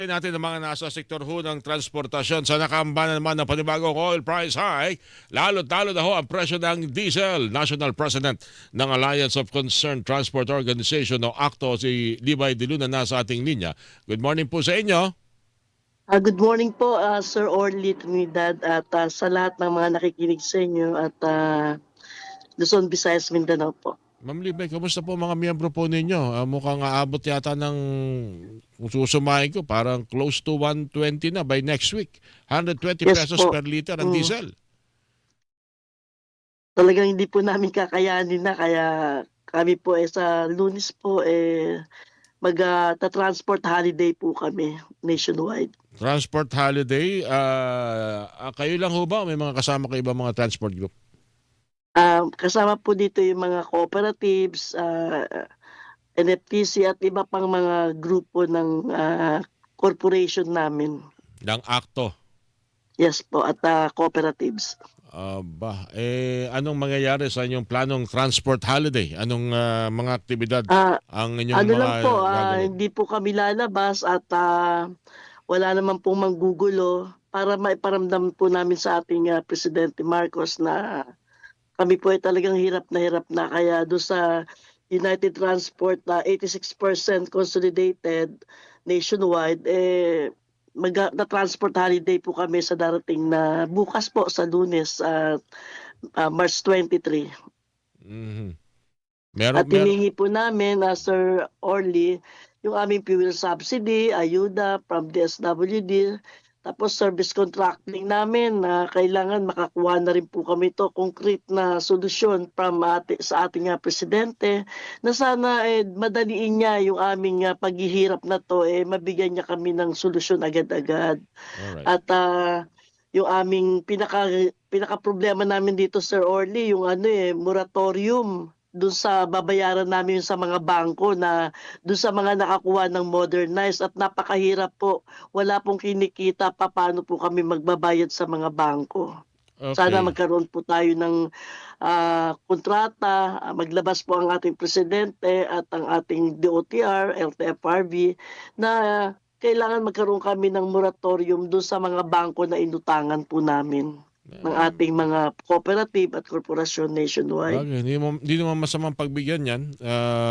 Natin ang mga nasa sektor ho ng transportasyon sa nakambanan naman ng panibagong oil price hike, lalo-talo na ho ang presyo ng diesel. National President ng Alliance of Concerned Transport Organization o ACTO, si Levi De Luna, nasa ating linya. Good morning po sa inyo. Good morning po, Sir Orly Trinidad at sa lahat ng mga nakikinig sa inyo at Luzon, Visayas, Mindanao po. Ma'am Libay, kamusta po mga miyembro po ninyo? Mukhang aabot yata ng, kung susumahin ko, parang close to 120 na by next week. 120 Yes pesos po. per liter ang diesel. Talagang hindi po namin kakayanin na kaya kami po sa Lunes po mag-transport holiday po kami nationwide. Transport holiday, kayo lang ho ba? May mga kasama kayo ba mga transport group? Kasama po dito yung mga cooperatives, NFTC at iba pang mga grupo ng corporation namin. Ng ACTO? Yes po, at cooperatives. Anong mangyayari sa inyong planong transport holiday? Anong mga aktibidad ang inyong Ano mga lang po, gagawin? hindi po kami lalabas at wala naman pong manggugulo para maiparamdam po namin sa ating Presidente Marcos na kami po ay talagang hirap na kaya doon sa United Transport na 86% consolidated nationwide, mag-transport holiday po kami sa darating na bukas po sa Lunes, March 23. Mhm. At hiningi po namin, Sir Orly, yung aming fuel subsidy, ayuda from DSWD, tapos service contracting namin na kailangan makakuha na rin po kami to concrete na solusyon sa ating presidente na sana madaliin niya yung aming paghihirap na to, mabigyan niya kami ng solusyon agad-agad. Alright. At yung aming pinaka problema namin dito, Sir Orly, yung moratorium dun sa babayaran namin sa mga bangko na dun sa mga nakakuha ng modernized at napakahirap po. Wala pong kinikita pa paano po kami magbabayad sa mga bangko. Sana Okay. magkaroon po tayo ng kontrata, maglabas po ang ating presidente at ang ating DOTR, LTFRB na kailangan magkaroon kami ng moratorium dun sa mga bangko na inutangan po namin ng ating mga cooperative at korporasyon nationwide. Bagay, hindi naman masamang pagbigyan yan.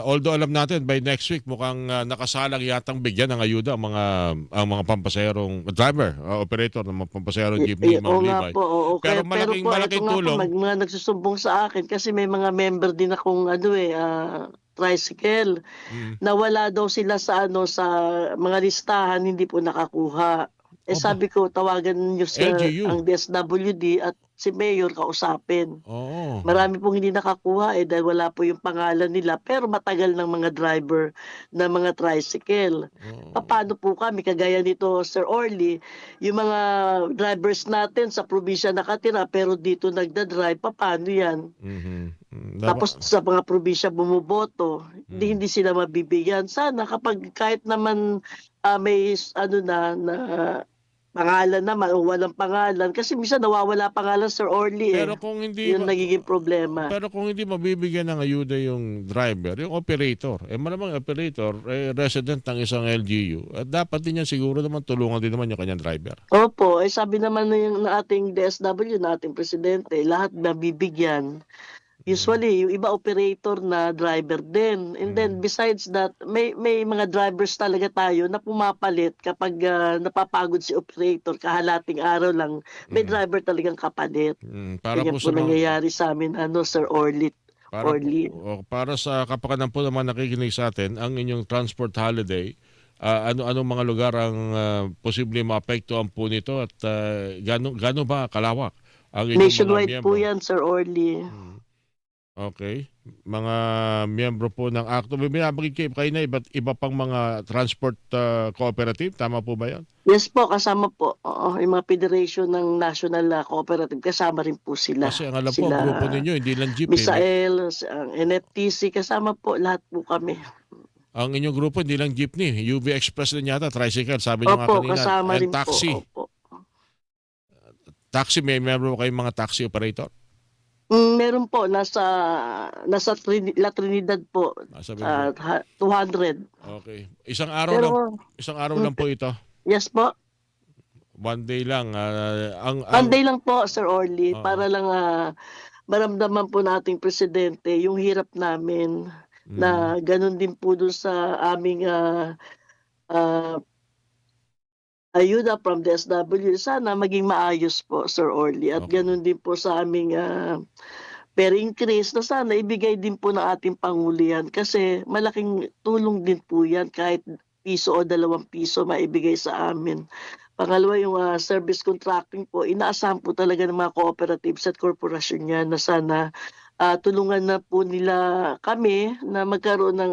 Although alam natin, by next week, mukhang nakasalang yatang bigyan ng ayuda ang mga pampasaherong driver, operator ng mga pampasaherong jeepney, Ma'am Oo nga Libay. po, oo. Pero Pero po, malaking ito nga po, tulong. mga nagsusumbong sa akin kasi may mga member din akong tricycle Mm. na wala daw sila sa sa mga listahan, hindi po nakakuha. Oba, Sabi ko, tawagan niyo LGU. ang DSWD at si Mayor kausapin. Oo. Marami pong hindi nakakuha dahil wala po yung pangalan nila pero matagal ng mga driver ng mga tricycle. Oo. Paano po kami kagaya nito, Sir Orly, yung mga drivers natin sa probinsya nakatira pero dito nagda-drive, paano yan? Mhm. Tapos sa mga probinsya bumuboto, hindi sila mabibigyan. Sana kapag kahit naman may na pangalan naman o walang pangalan kasi minsan nawawala pangalan, Sir Orly Pero kung hindi yun nagiging problema. pero kung hindi mabibigyan ng ayuda yung driver, yung operator, malamang operator resident ng isang LGU, at dapat din yan siguro naman tulungan din naman yung kanyang driver. Opo, sabi naman na ating DSW, na ating presidente, lahat mabibigyan. Usually, yung iba operator na driver din. And then besides that, may mga drivers talaga tayo na pumapalit kapag napapagod si operator, kahalating araw lang, may driver talagang kapalit. Para Ganyan po po sa mga nangyayari sa amin, Sir Orly. para sa kapakanan po naman nakikinig sa atin, ang inyong transport holiday, anong mga lugar ang posible maapektuhan po nito at gaano ba kalawak ang inyong mga Nationwide po miyembro? yan, Sir Orly. Okay. Mga miyembro po ng ACTO. May binabagay kayo na iba pang mga transport cooperative. Tama po ba yan? Yes po, kasama po. Oo, yung mga federation ng national cooperative, kasama rin po sila. Kasi ang alam ko, ang grupo ninyo, hindi lang jeepney. Misael, ang NFTC, kasama po lahat po kami. Ang inyong grupo, hindi lang jeepney. UV Express din yata, tricycle, sabi nyo nga Opo, kanina. kasama And rin taxi. po. Opo. Taxi, may meron kayong mga taxi operator? Meron po, nasa La Trinidad po, Sabi mo. 200. Okay. Isang araw lang po ito. Yes po. One day lang. One day lang po, Sir Orly, Oo. para lang maramdaman po nating presidente yung hirap namin Mhm. na gano'n din po dun sa aming ah, ayuda from DSWD. Sana maging maayos po, Sir Orly, at Okay. gano'n din po sa aming pay increase na sana ibigay din po ng ating Pangulo yan kasi malaking tulong din po yan kahit piso o 2 piso maibigay sa amin. Pangalawa yung service contracting po, inaasahan po talaga ng mga cooperatives at korporasyon yan na sana tulungan na po nila kami na magkaroon ng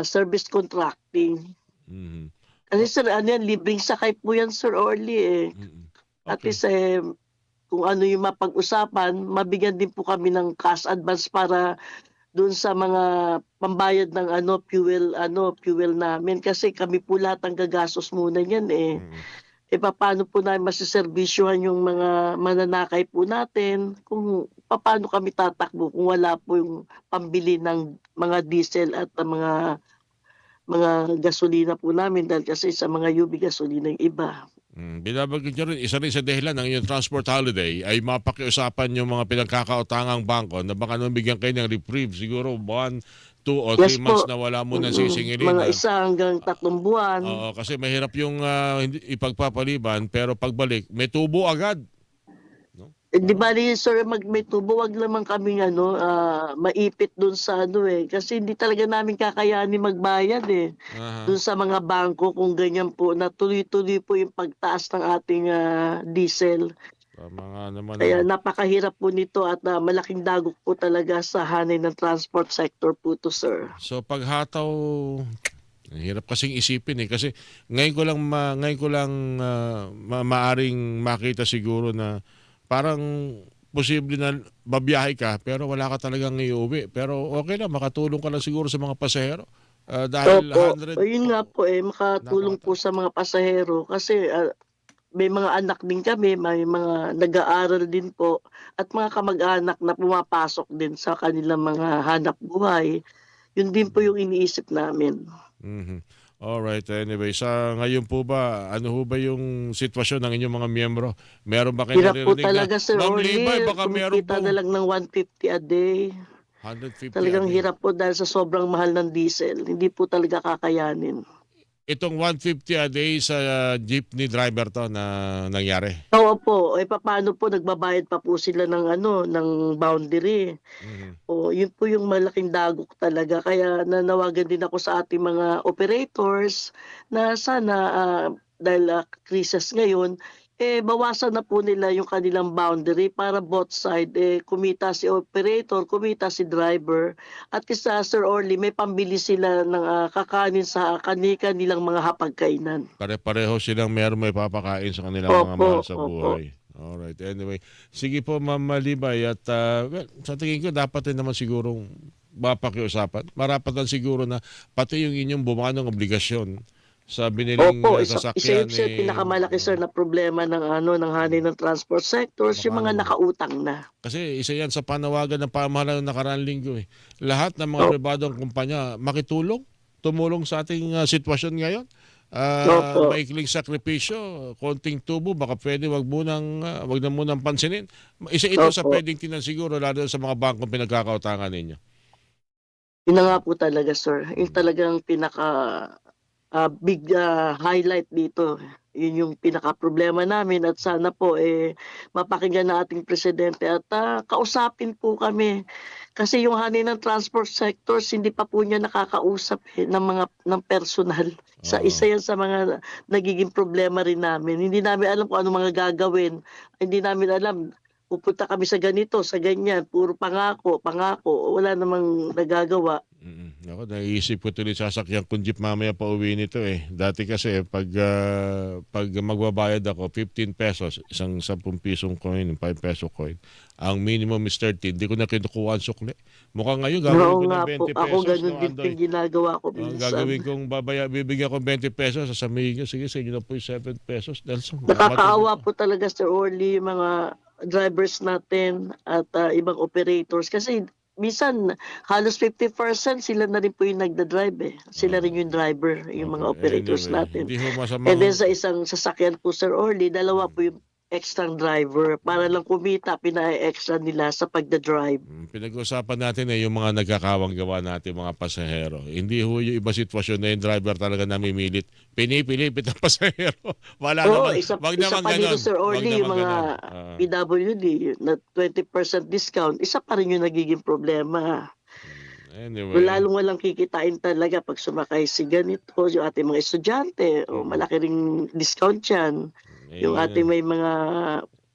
service contracting. Mhm. Kasi O sir, ano yan, libreng sakay po yan, Sir Orly, eh. mm. At Okay. least, kung ano yung mapag-usapan, mabigyan din po kami ng cash advance para doon sa mga pambayad ng fuel namin. Kasi kami po lahat ang gagastos muna niyan, eh. Mm. Eh, papaano po namin masiservisyohan yung mga mananakay po natin kung papaano kami tatakbo kung wala po yung pambili ng mga diesel at mga gasolina po namin dahil kasi sa mga UV gasolina yung iba. Binabanggit niyo rin, isa rin sa dahilan ng inyong transport holiday ay mapakiusapan yung mga pinagkakautangang bangko na baka naman bigyan kayo ng reprieve, siguro 1, 2 o 3 Yes months po, na wala mo nang sisingilin. mga 1 hanggang 3 buwan. Oo, kasi mahirap yung ipagpapaliban pero pagbalik may tubo agad. No? Eh, 'di bale sir may tubo, wag naman kaming maipit dun sa kasi hindi talaga namin kakayanin magbayad, eh, Aha. dun sa mga bangko kung ganyan po na tuloy-tuloy po yung pagtaas ng ating diesel. Tama nga naman Kaya ano. napakahirap po nito at malaking dagok po talaga sa hanay ng transport sector po 'to, sir. So paghataw, ang hirap kasing isipin eh kasi ngayon ko lang maaring makita siguro na parang posible na babiyahe ka pero wala ka talagang iuwi. Pero okay lang, makatulong ka lang siguro sa mga pasahero. Dahil Opo, 100 ayun nga po, makatulong po napakataas. sa mga pasahero kasi may mga anak din kami, may mga nag-aaral din po at mga kamag-anak na pumapasok din sa kanilang mga hanap buhay. Yun din po yung iniisip namin. Mhm. Alright, anyway, sa ngayon po ba, ano ho ba yung sitwasyon ng inyong mga miyembro? Meron ba kayo Hirap po naririnig na, talaga, Sir Ma'am Libay, Orly, baka meron kumikita na pong lang ng 150 a day. 150 a Talagang day? hirap po dahil sa sobrang mahal ng diesel, hindi po talaga kakayanin. Itong 150 a day sa jeepney driver to na nangyari? Oo po, papaano po nagbabayad pa po sila ng ng boundary. Mhm. Oo, yun po yung malaking dagok talaga kaya nanawagan din ako sa ating mga operators na sana, dahil, krisis ngayon, bawasan na po nila yung kanilang boundary para both side, kumita si operator, kumita si driver. At least, Sir Orly, may pambili sila ng, kakanin sa kani-kanilang mga hapagkainan. Pare-pareho silang meron may papakain sa kanilang mga Opo, mahal sa opo. buhay. Alright, anyway. Sige po, Ma'am Libay, at well, sa tingin ko dapat din naman sigurong mapakiusapan. Marapatan siguro na pati yung inyong bumanong obligasyon sa biniling Opo, isa sasakyan yun sir pinakamalaki sir na problema ng ng hanay ng transport sectors, yung baka mga naman. nakautang na. Kasi isa yan sa panawagan ng pamahalaan ng nakaraang linggo eh. Lahat ng mga Op pribadong kumpanya makitulong, tumulong sa ating sitwasyon ngayon. Opo, Maikling sakripisyo, konting tubo, baka pwede wag na munang pansinin. Isa ito sa opo. pwedeng tinan siguro lalo sa mga bangkong pinagkakautangan ninyo. Yun na nga po talaga sir, yung Mm. talagang big, highlight dito. Yun yung pinakaproblema namin at sana po, mapakinggan ng ating presidente at, kausapin po kami. Kasi yung hanay ng transport sectors hindi pa po niya nakakausap, ng personal. Isa Oo. yan sa mga nagiging problema rin namin. Hindi namin alam kung anong mga gagawin. Hindi namin alam, pupunta kami sa ganito, sa ganyan, puro pangako, pangako, wala namang nagagawa. Ako, naiisip ko tuloy sasakyan kong jeep mamaya pa uwi nito eh. Dati kasi pag magbabayad ako 15 pesos, isang 10 pisong coin, 5 peso coin. Ang minimum is 30. Hindi ko na kinukuha ang sukli. Mukhang ngayon gagawin Oo ko nga ng po, 20 ako pesos, ganun no, din po Andoy? yung ginagawa ko Ang minsan. gagawin kong bibigyan ko 20 pesos, sasabihin ko, sige, sa inyo na po yung 7 pesos. Nelson, matindi Nakakaawa to. po talaga Sir Orly yung mga drivers natin at ibang operators kasi minsan halos 50% sila na rin po yung nagda-drive eh. Sila rin yung driver, yung mga operators Anyway, natin. hindi ho And masamang then sa isang sasakyan po, Sir Orly, dalawa po yung extra driver para lang kumita, pina-extra nila sa pagda-drive. Pinag-usapan natin yung mga nagkakawang gawa natin mga pasahero. Hindi ho yung iba sitwasyon na yung driver talaga namimilit. Pinipilipit ang pasahero. Wala Oo, naman. isa Wag isa naman pa dito, ganon. Sir Wag Orly, yung naman mga ganon. PWD na 20% discount, isa pa rin yung nagiging problema. Anyway. Lalong walang kikitain talaga pag sumakay si ganito, yung ating mga estudyante, o malaki ring discount yan. Yung ating may mga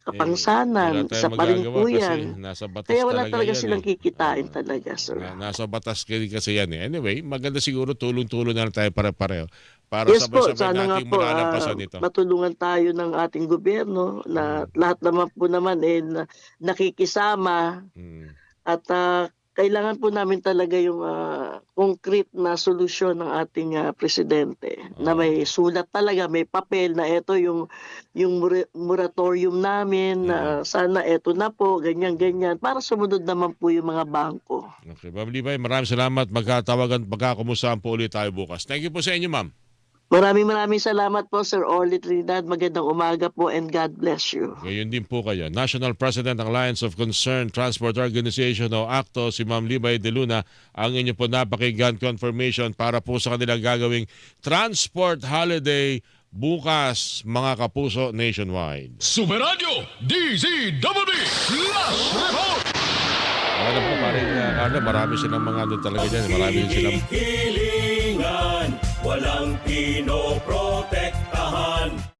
kapangsanan, wala isa tayong pa rin magagawa po kasi yan. nasa batas Kaya wala talaga talaga yan silang kikitain Oo. talaga, sir. Nasa batas kasi yan eh. Anyway, maganda siguro tulong-tulong na lang tayo pare-pareho para Yes po, sabay-sabay sana nga nating po malalampasan ito. matulungan tayo ng ating gobyerno na lahat naman po naman nakikisama Mm. at kailangan po namin talaga yung concrete na solusyon ng ating presidente na may sulat talaga, may papel na ito yung moratorium namin na sana ito na po, ganyan-ganyan para sumunod naman po yung mga bangko. Okay, Ma'am Libay, maraming salamat. Magkakamustahan po ulit tayo bukas. Thank you po sa inyo, Ma'am. Maraming salamat po, Sir Orly Trinidad. Magandang umaga po and God bless you. Gayon din po kayo. National President ng Alliance of Concerned Transport Organization o ACTO, si Ma'am Libay de Luna, ang inyo po napakinggan confirmation para po sa kanilang gagawing transport holiday bukas, mga kapuso nationwide. Superadyo DZWD Last Report. Alam po parin Carla, marami silang mga ano talaga dyan. Marami din silang Hilingan, walang pinoprotektahan.